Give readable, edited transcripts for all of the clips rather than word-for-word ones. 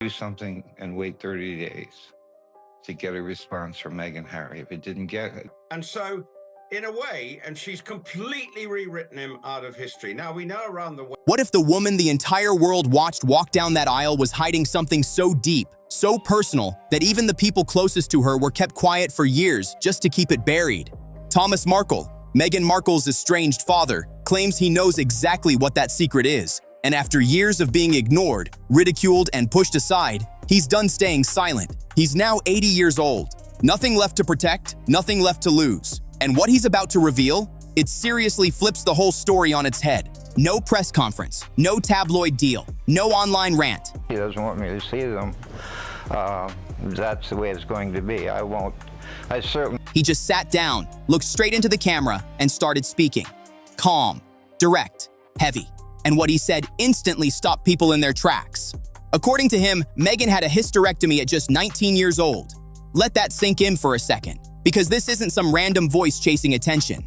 do something and wait 30 days to get a response from Meghan Harry. If it didn't get it. And so, in a way, and she's completely rewritten him out of history. Now, we know around the world. What if the woman the entire world watched walk down that aisle was hiding something so deep, so personal, that even the people closest to her were kept quiet for years just to keep it buried? Thomas Markle, Meghan Markle's estranged father, claims he knows exactly what that secret is. And after years of being ignored, ridiculed, and pushed aside, he's done staying silent. He's now 80 years old. Nothing left to protect, nothing left to lose. And what he's about to reveal, it seriously flips the whole story on its head. No press conference, no tabloid deal, no online rant. He doesn't want me to see them. That's the way it's going to be. I won't. I certainly. He just sat down, looked straight into the camera, and started speaking. Calm, direct, heavy. And what he said instantly stopped people in their tracks. According to him, Meghan had a hysterectomy at just 19 years old. Let that sink in for a second, because this isn't some random voice chasing attention.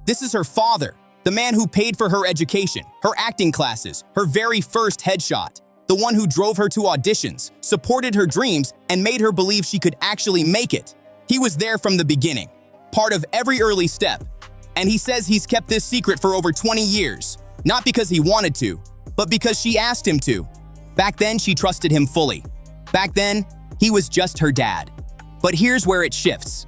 This is her father, the man who paid for her education, her acting classes, her very first headshot, the one who drove her to auditions, supported her dreams, and made her believe she could actually make it. He was there from the beginning, part of every early step. And he says he's kept this secret for over 20 years. Not because he wanted to, but because she asked him to. Back then, she trusted him fully. Back then, he was just her dad. But here's where it shifts.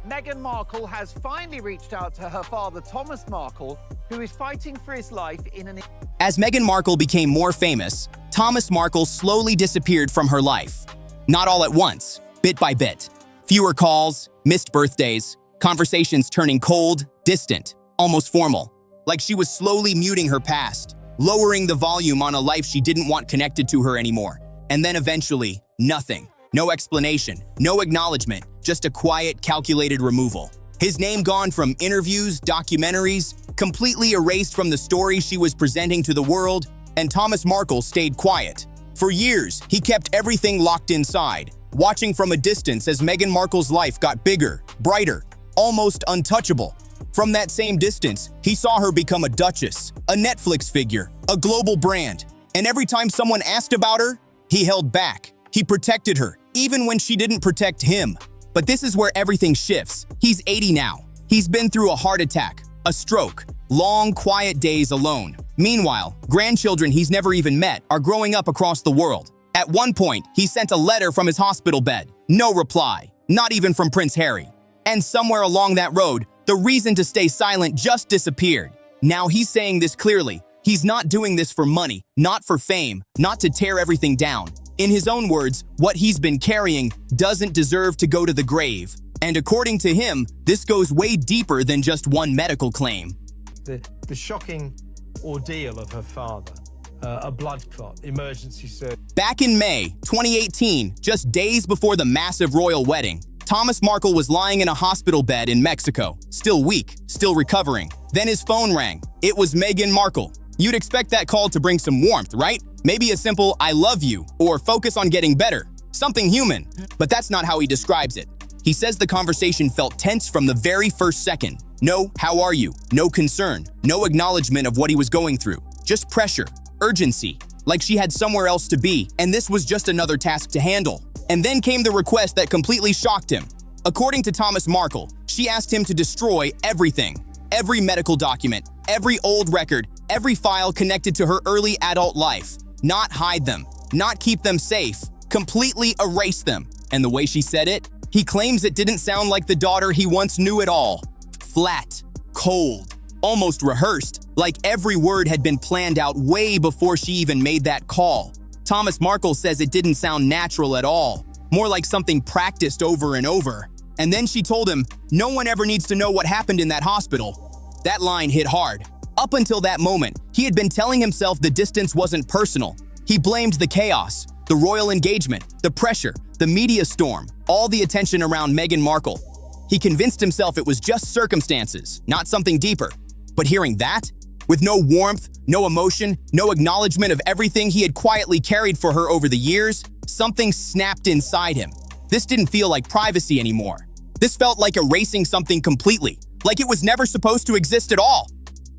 Meghan Markle has finally reached out to her father, Thomas Markle, who is fighting for his life in an... As Meghan Markle became more famous, Thomas Markle slowly disappeared from her life. Not all at once, bit by bit. Fewer calls, missed birthdays, conversations turning cold, distant, almost formal. Like she was slowly muting her past, lowering the volume on a life she didn't want connected to her anymore. And then eventually, nothing. No explanation, no acknowledgement, just a quiet, calculated removal. His name gone from interviews, documentaries, completely erased from the story she was presenting to the world, and Thomas Markle stayed quiet. For years, he kept everything locked inside, watching from a distance as Meghan Markle's life got bigger, brighter, almost untouchable. From that same distance, he saw her become a duchess, a Netflix figure, a global brand. And every time someone asked about her, he held back. He protected her, even when she didn't protect him. But this is where everything shifts. He's 80 now. He's been through a heart attack, a stroke, long, quiet days alone. Meanwhile, grandchildren he's never even met are growing up across the world. At one point, he sent a letter from his hospital bed. No reply, not even from Prince Harry. And somewhere along that road, the reason to stay silent just disappeared. Now he's saying this clearly. He's not doing this for money, not for fame, not to tear everything down. In his own words, what he's been carrying doesn't deserve to go to the grave. And according to him, this goes way deeper than just one medical claim. The shocking ordeal of her father, a blood clot, emergency surgery. Back in May 2018, just days before the massive royal wedding, Thomas Markle was lying in a hospital bed in Mexico, still weak, still recovering. Then his phone rang. It was Meghan Markle. You'd expect that call to bring some warmth, right? Maybe a simple "I love you" or "focus on getting better." Something human. But that's not how he describes it. He says the conversation felt tense from the very first second. No "how are you?" No concern. No acknowledgement of what he was going through. Just pressure, urgency, like she had somewhere else to be, and this was just another task to handle. And then came the request that completely shocked him. According to Thomas Markle, she asked him to destroy everything. Every medical document, every old record, every file connected to her early adult life. Not hide them, not keep them safe, completely erase them. And the way she said it, he claims it didn't sound like the daughter he once knew at all. Flat, cold, almost rehearsed, like every word had been planned out way before she even made that call. Thomas Markle says it didn't sound natural at all, more like something practiced over and over. And then she told him, no one ever needs to know what happened in that hospital. That line hit hard. Up until that moment, he had been telling himself the distance wasn't personal. He blamed the chaos, the royal engagement, the pressure, the media storm, all the attention around Meghan Markle. He convinced himself it was just circumstances, not something deeper. But hearing that, with no warmth, no emotion, no acknowledgement of everything he had quietly carried for her over the years, something snapped inside him. This didn't feel like privacy anymore. This felt like erasing something completely, like it was never supposed to exist at all.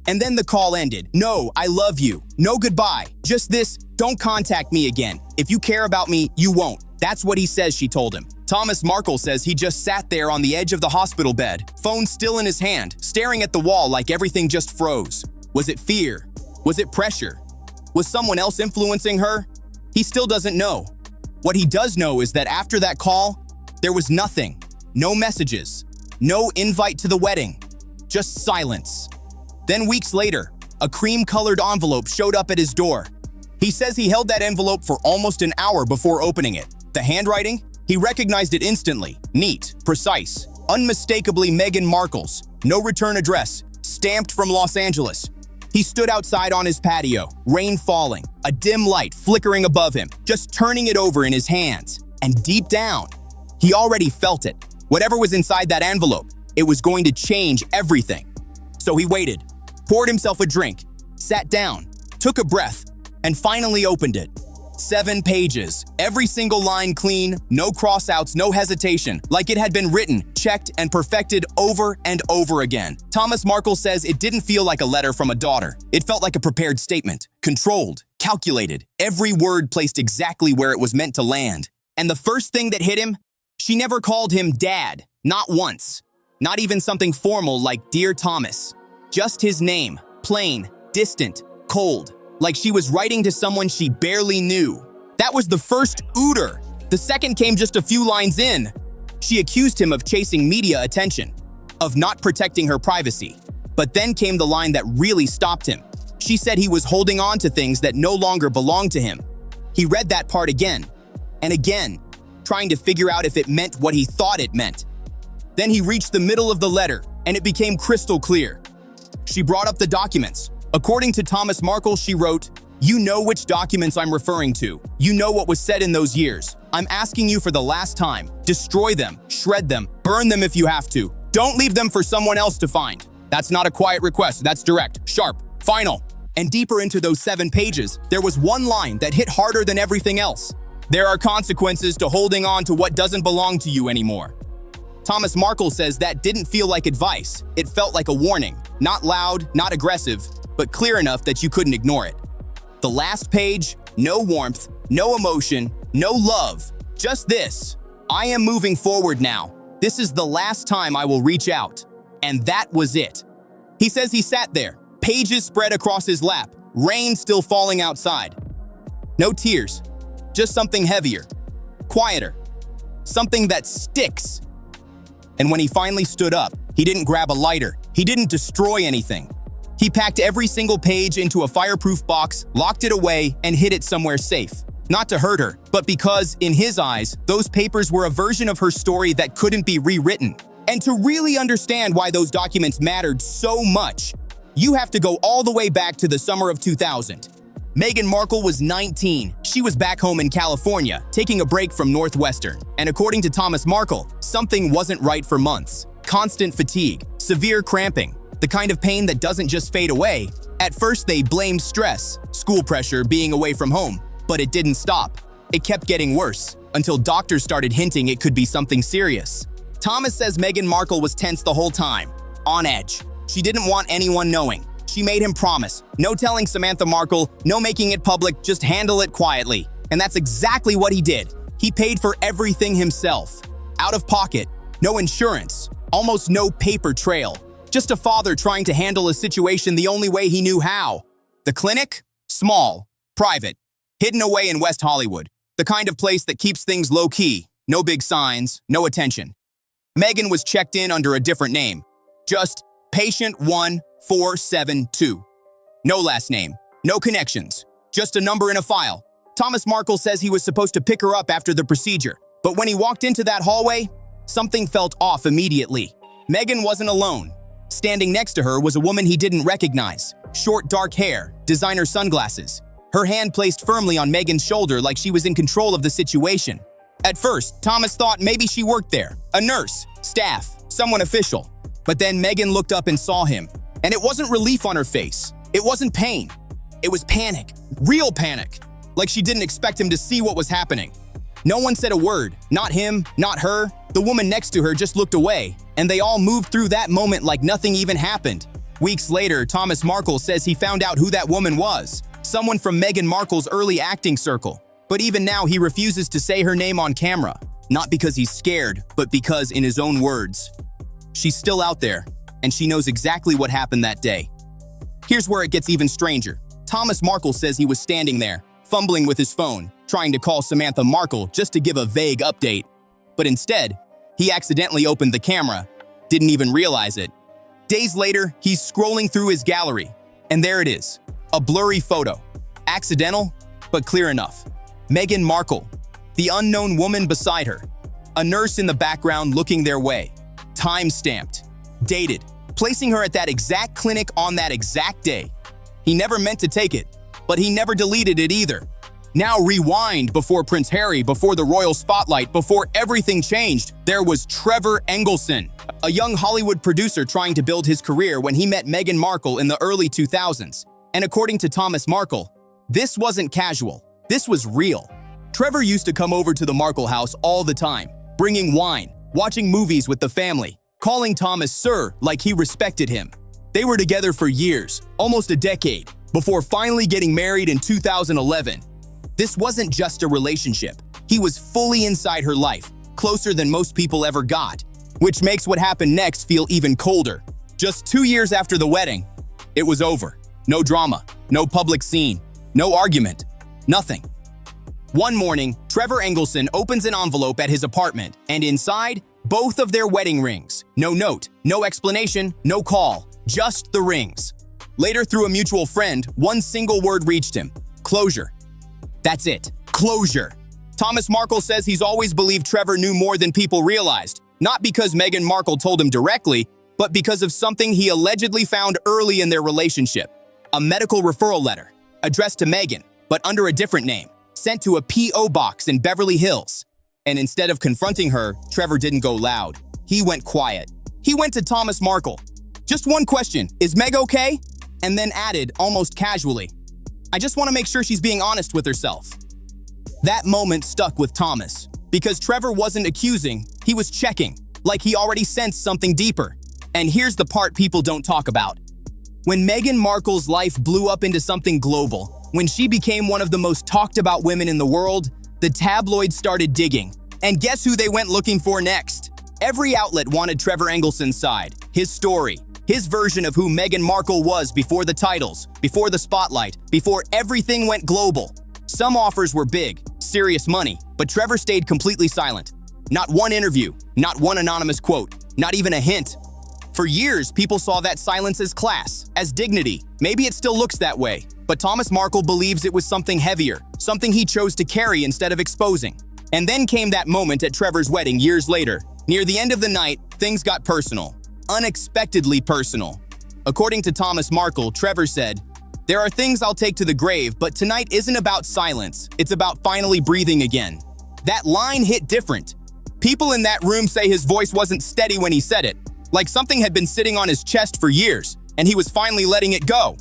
And then the call ended. No, I love you. No goodbye. Just this "Don't contact me again. If you care about me, you won't." That's what he says, she told him. Thomas Markle says he just sat there on the edge of the hospital bed, phone still in his hand, staring at the wall like everything just froze. Was it fear? Was it pressure? Was someone else influencing her? He still doesn't know. What he does know is that after that call, there was nothing. No messages. No invite to the wedding. Just silence. Then weeks later, a cream-colored envelope showed up at his door. He says he held that envelope for almost an hour before opening it. The handwriting? He recognized it instantly. Neat, precise, unmistakably Meghan Markle's. No return address, stamped from Los Angeles. He stood outside on his patio, rain falling, a dim light flickering above him, just turning it over in his hands. And deep down, he already felt it. Whatever was inside that envelope, it was going to change everything. So he waited, poured himself a drink, sat down, took a breath, and finally opened it. 7 pages, every single line clean, no crossouts, no hesitation, like it had been written, checked, and perfected over and over again. Thomas Markle says it didn't feel like a letter from a daughter. It felt like a prepared statement, controlled, calculated, every word placed exactly where it was meant to land. And the first thing that hit him, she never called him Dad, not once. Not even something formal like Dear Thomas. Just his name, plain, distant, cold. Like she was writing to someone she barely knew. That was the first ooter. The second came just a few lines in. She accused him of chasing media attention, of not protecting her privacy. But then came the line that really stopped him. She said he was holding on to things that no longer belonged to him. He read that part again and again, trying to figure out if it meant what he thought it meant. Then he reached the middle of the letter, and it became crystal clear. She brought up the documents. According to Thomas Markle, she wrote, "You know which documents I'm referring to. You know what was said in those years. I'm asking you for the last time. Destroy them, shred them, burn them if you have to. Don't leave them for someone else to find." That's not a quiet request, that's direct, sharp, final. And deeper into those 7 pages, there was one line that hit harder than everything else. "There are consequences to holding on to what doesn't belong to you anymore." Thomas Markle says that didn't feel like advice. It felt like a warning. Not loud, not aggressive, but clear enough that you couldn't ignore it. The last page, no warmth, no emotion, no love, just this. "I am moving forward now. This is the last time I will reach out." And that was it. He says he sat there, pages spread across his lap, rain still falling outside. No tears, just something heavier, quieter, something that sticks. And when he finally stood up, he didn't grab a lighter. He didn't destroy anything. He packed every single page into a fireproof box, locked it away, and hid it somewhere safe. Not to hurt her, but because, in his eyes, those papers were a version of her story that couldn't be rewritten. And to really understand why those documents mattered so much, you have to go all the way back to the summer of 2000. Meghan Markle was 19. She was back home in California, taking a break from Northwestern. And according to Thomas Markle, something wasn't right for months. Constant fatigue, severe cramping, the kind of pain that doesn't just fade away. At first, they blamed stress, school pressure, being away from home. But it didn't stop. It kept getting worse, until doctors started hinting it could be something serious. Thomas says Meghan Markle was tense the whole time, on edge. She didn't want anyone knowing. She made him promise, no telling Samantha Markle, no making it public, just handle it quietly. And that's exactly what he did. He paid for everything himself. Out of pocket, no insurance, almost no paper trail. Just a father trying to handle a situation the only way he knew how. The clinic? Small, private, hidden away in West Hollywood. The kind of place that keeps things low-key, no big signs, no attention. Meghan was checked in under a different name. Just Patient 1472. No last name, no connections, just a number in a file. Thomas Markle says he was supposed to pick her up after the procedure, but when he walked into that hallway, something felt off immediately. Meghan wasn't alone. Standing next to her was a woman he didn't recognize. Short dark hair, designer sunglasses. Her hand placed firmly on Meghan's shoulder like she was in control of the situation. At first, Thomas thought maybe she worked there, a nurse, staff, someone official. But then Meghan looked up and saw him, and it wasn't relief on her face. It wasn't pain. It was panic, real panic, like she didn't expect him to see what was happening. No one said a word, not him, not her. The woman next to her just looked away, and they all moved through that moment like nothing even happened. Weeks later, Thomas Markle says he found out who that woman was. someone from Meghan Markle's early acting circle. But even now, he refuses to say her name on camera, not because he's scared, but because, in his own words, she's still out there, and she knows exactly what happened that day. Here's where it gets even stranger. Thomas Markle says he was standing there, fumbling with his phone, trying to call Samantha Markle just to give a vague update. But instead, he accidentally opened the camera, didn't even realize it. Days later, he's scrolling through his gallery, and there it is, a blurry photo. Accidental, but clear enough. Meghan Markle, the unknown woman beside her, a nurse in the background looking their way, time-stamped, dated, placing her at that exact clinic on that exact day. He never meant to take it, but he never deleted it either. Now rewind before Prince Harry, before the royal spotlight, before everything changed, there was Trevor Engelson, a young Hollywood producer trying to build his career when he met Meghan Markle in the early 2000s. And according to Thomas Markle, this wasn't casual, this was real. Trevor used to come over to the Markle house all the time, bringing wine, watching movies with the family, calling Thomas sir like he respected him. They were together for years, almost a decade, before finally getting married in 2011. This wasn't just a relationship. He was fully inside her life, closer than most people ever got, which makes what happened next feel even colder. Just 2 years after the wedding, it was over. No drama, no public scene, no argument, nothing. One morning, Trevor Engelson opens an envelope at his apartment, and inside, both of their wedding rings. No note, no explanation, no call, just the rings. Later, through a mutual friend, one single word reached him: closure. That's it, closure. Thomas Markle says he's always believed Trevor knew more than people realized, not because Meghan Markle told him directly, but because of something he allegedly found early in their relationship. A medical referral letter, addressed to Meghan, but under a different name, sent to a P.O. box in Beverly Hills. And instead of confronting her, Trevor didn't go loud. He went quiet. He went to Thomas Markle. Just one question, is Meg okay? And then added, almost casually, I just want to make sure she's being honest with herself. That moment stuck with Thomas, because Trevor wasn't accusing, he was checking, like he already sensed something deeper. And here's the part people don't talk about. When Meghan Markle's life blew up into something global, when she became one of the most talked about women in the world, the tabloids started digging. And guess who they went looking for next? Every outlet wanted Trevor Engelson's side, his story, his version of who Meghan Markle was before the titles, before the spotlight, before everything went global. Some offers were big, serious money, but Trevor stayed completely silent. Not one interview, not one anonymous quote, not even a hint. For years, people saw that silence as class, as dignity. Maybe it still looks that way, but Thomas Markle believes it was something heavier, something he chose to carry instead of exposing. And then came that moment at Trevor's wedding years later. Near the end of the night, things got personal. Unexpectedly personal. According to Thomas Markle, Trevor said, "There are things I'll take to the grave, but tonight isn't about silence. It's about finally breathing again." That line hit different. People in that room say his voice wasn't steady when he said it, like something had been sitting on his chest for years, and he was finally letting it go.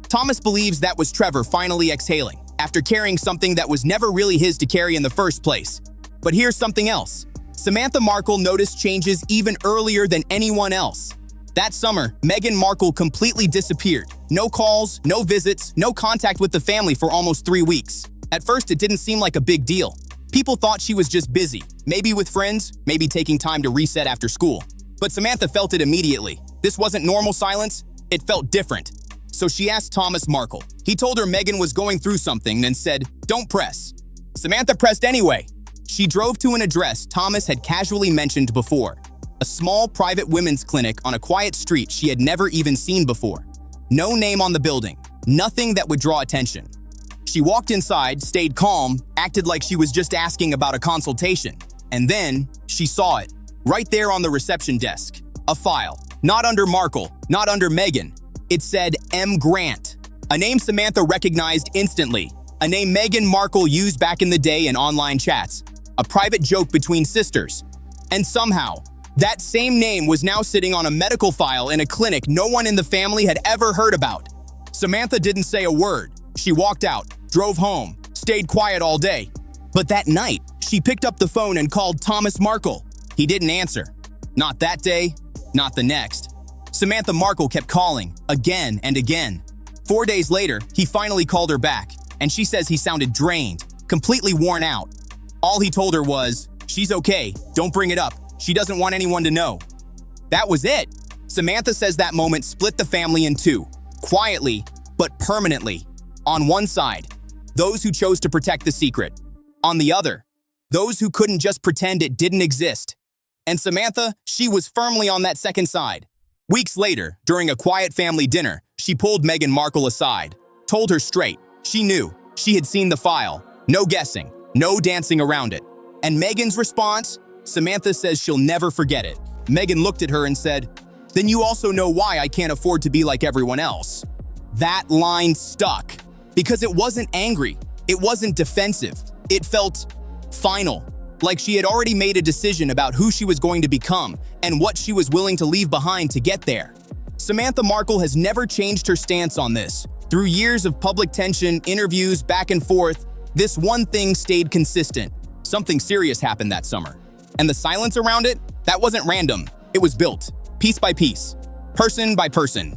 Thomas believes that was Trevor finally exhaling, after carrying something that was never really his to carry in the first place. But here's something else. Samantha Markle noticed changes even earlier than anyone else. That summer, Meghan Markle completely disappeared. No calls, no visits, no contact with the family for almost 3 weeks. At first, it didn't seem like a big deal. People thought she was just busy, maybe with friends, maybe taking time to reset after school. But Samantha felt it immediately. This wasn't normal silence, it felt different. So she asked Thomas Markle. He told her Meghan was going through something and said, "Don't press." Samantha pressed anyway. She drove to an address Thomas had casually mentioned before. A small private women's clinic on a quiet street she had never even seen before. No name on the building, nothing that would draw attention. She walked inside, stayed calm, acted like she was just asking about a consultation. And then, she saw it, right there on the reception desk. A file, not under Markle, not under Meghan. It said M. Grant, a name Samantha recognized instantly, a name Meghan Markle used back in the day in online chats, a private joke between sisters. And somehow, that same name was now sitting on a medical file in a clinic no one in the family had ever heard about. Samantha didn't say a word. She walked out, drove home, stayed quiet all day. But that night, she picked up the phone and called Thomas Markle. He didn't answer. Not that day, not the next. Samantha Markle kept calling, again and again. 4 days later, he finally called her back, and she says he sounded drained, completely worn out. All he told her was, "She's okay, don't bring it up. She doesn't want anyone to know." That was it. Samantha says that moment split the family in two, quietly, but permanently. On one side, those who chose to protect the secret. On the other, those who couldn't just pretend it didn't exist. And Samantha, she was firmly on that second side. Weeks later, during a quiet family dinner, she pulled Meghan Markle aside, told her straight. She knew. She had seen the file. No guessing. No dancing around it. And Meghan's response? Samantha says she'll never forget it. Meghan looked at her and said, "Then you also know why I can't afford to be like everyone else." That line stuck. Because it wasn't angry. It wasn't defensive. It felt final. Like she had already made a decision about who she was going to become and what she was willing to leave behind to get there. Samantha Markle has never changed her stance on this. Through years of public tension, interviews, back and forth, this one thing stayed consistent. Something serious happened that summer. And the silence around it, that wasn't random. It was built, piece by piece, person by person.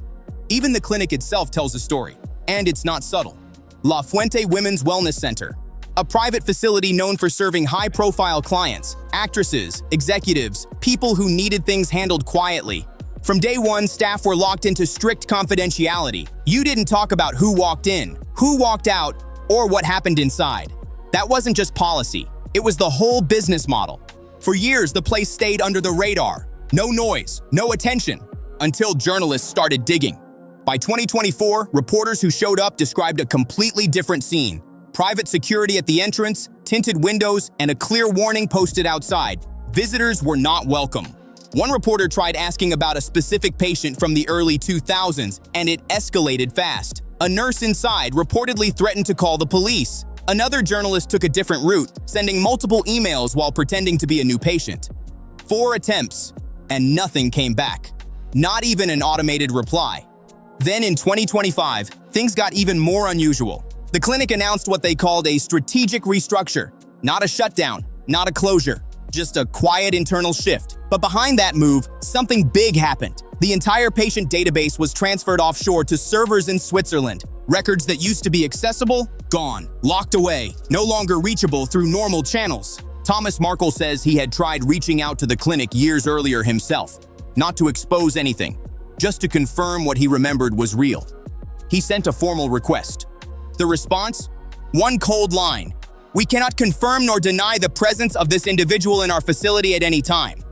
Even the clinic itself tells a story, and it's not subtle. La Fuente Women's Wellness Center, a private facility known for serving high-profile clients, actresses, executives, people who needed things handled quietly. From day one, staff were locked into strict confidentiality. You didn't talk about who walked in, who walked out, or what happened inside. That wasn't just policy. It was the whole business model. For years, the place stayed under the radar. No noise, no attention, until journalists started digging. By 2024, reporters who showed up described a completely different scene. Private security at the entrance, tinted windows, and a clear warning posted outside. Visitors were not welcome. One reporter tried asking about a specific patient from the early 2000s, and it escalated fast. A nurse inside reportedly threatened to call the police. Another journalist took a different route, sending multiple emails while pretending to be a new patient. 4 attempts, and nothing came back. Not even an automated reply. Then in 2025, things got even more unusual. The clinic announced what they called a strategic restructure. Not a shutdown, not a closure, just a quiet internal shift. But behind that move, something big happened. The entire patient database was transferred offshore to servers in Switzerland. Records that used to be accessible, gone, locked away, no longer reachable through normal channels. Thomas Markle says he had tried reaching out to the clinic years earlier himself, not to expose anything, just to confirm what he remembered was real. He sent a formal request. The response? One cold line. "We cannot confirm nor deny the presence of this individual in our facility at any time."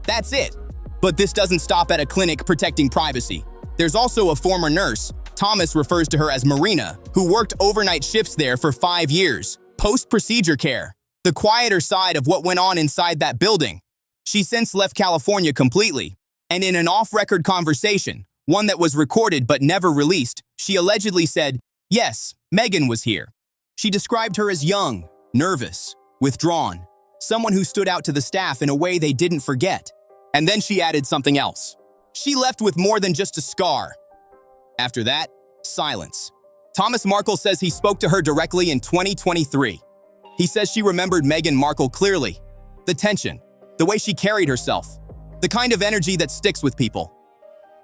That's it. But this doesn't stop at a clinic protecting privacy. There's also a former nurse, Thomas refers to her as Marina, who worked overnight shifts there for 5 years, post-procedure care, the quieter side of what went on inside that building. She since left California completely, and in an off-record conversation, one that was recorded but never released, she allegedly said, "Yes, Meghan was here." She described her as young, nervous, withdrawn, someone who stood out to the staff in a way they didn't forget. And then she added something else. She left with more than just a scar. After that, silence. Thomas Markle says he spoke to her directly in 2023. He says she remembered Meghan Markle clearly. The tension, the way she carried herself, the kind of energy that sticks with people.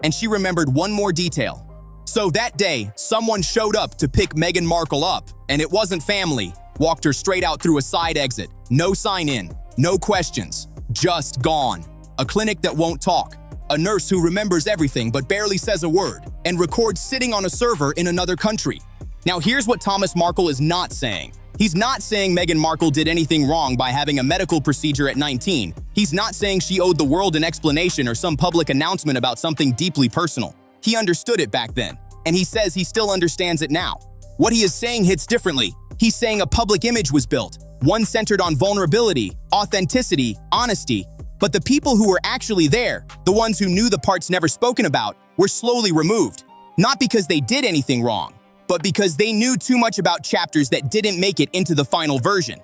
And she remembered one more detail. So that day, someone showed up to pick Meghan Markle up, and it wasn't family. Walked her straight out through a side exit. No sign-in, no questions, just gone. A clinic that won't talk. A nurse who remembers everything but barely says a word, and records sitting on a server in another country. Now here's what Thomas Markle is not saying. He's not saying Meghan Markle did anything wrong by having a medical procedure at 19. He's not saying she owed the world an explanation or some public announcement about something deeply personal. He understood it back then, and he says he still understands it now. What he is saying hits differently. He's saying a public image was built, one centered on vulnerability, authenticity, honesty. But the people who were actually there, the ones who knew the parts never spoken about, were slowly removed. Not because they did anything wrong, but because they knew too much about chapters that didn't make it into the final version.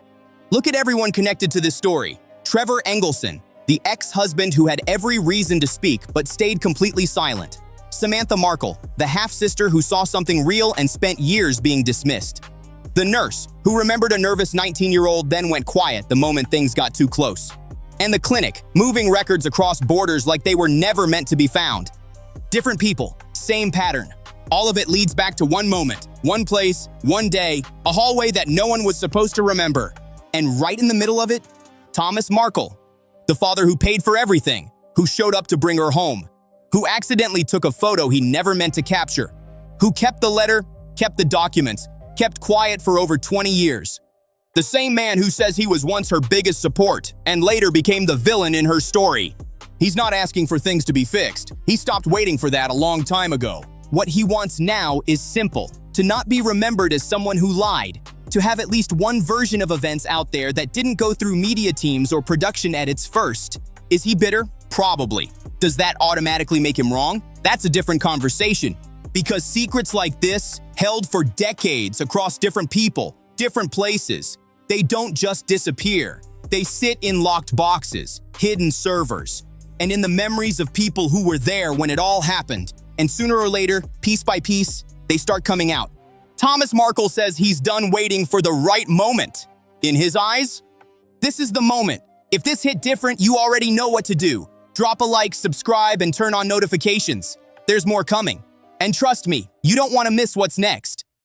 Look at everyone connected to this story. Trevor Engelson, the ex-husband who had every reason to speak but stayed completely silent. Samantha Markle, the half-sister who saw something real and spent years being dismissed. The nurse, who remembered a nervous 19-year-old then went quiet the moment things got too close. And the clinic, moving records across borders like they were never meant to be found. Different people, same pattern. All of it leads back to one moment, one place, one day, a hallway that no one was supposed to remember. And right in the middle of it, Thomas Markle, the father who paid for everything, who showed up to bring her home, who accidentally took a photo he never meant to capture, who kept the letter, kept the documents, kept quiet for over 20 years. The same man who says he was once her biggest support and later became the villain in her story. He's not asking for things to be fixed. He stopped waiting for that a long time ago. What he wants now is simple: to not be remembered as someone who lied, to have at least one version of events out there that didn't go through media teams or production edits first. Is he bitter? Probably. Does that automatically make him wrong? That's a different conversation. Because secrets like this, held for decades across different people, different places, they don't just disappear. They sit in locked boxes, hidden servers, and in the memories of people who were there when it all happened. And sooner or later, piece by piece, they start coming out. Thomas Markle says he's done waiting for the right moment. In his eyes, this is the moment. If this hit different, you already know what to do. Drop a like, subscribe, and turn on notifications. There's more coming. And trust me, you don't want to miss what's next.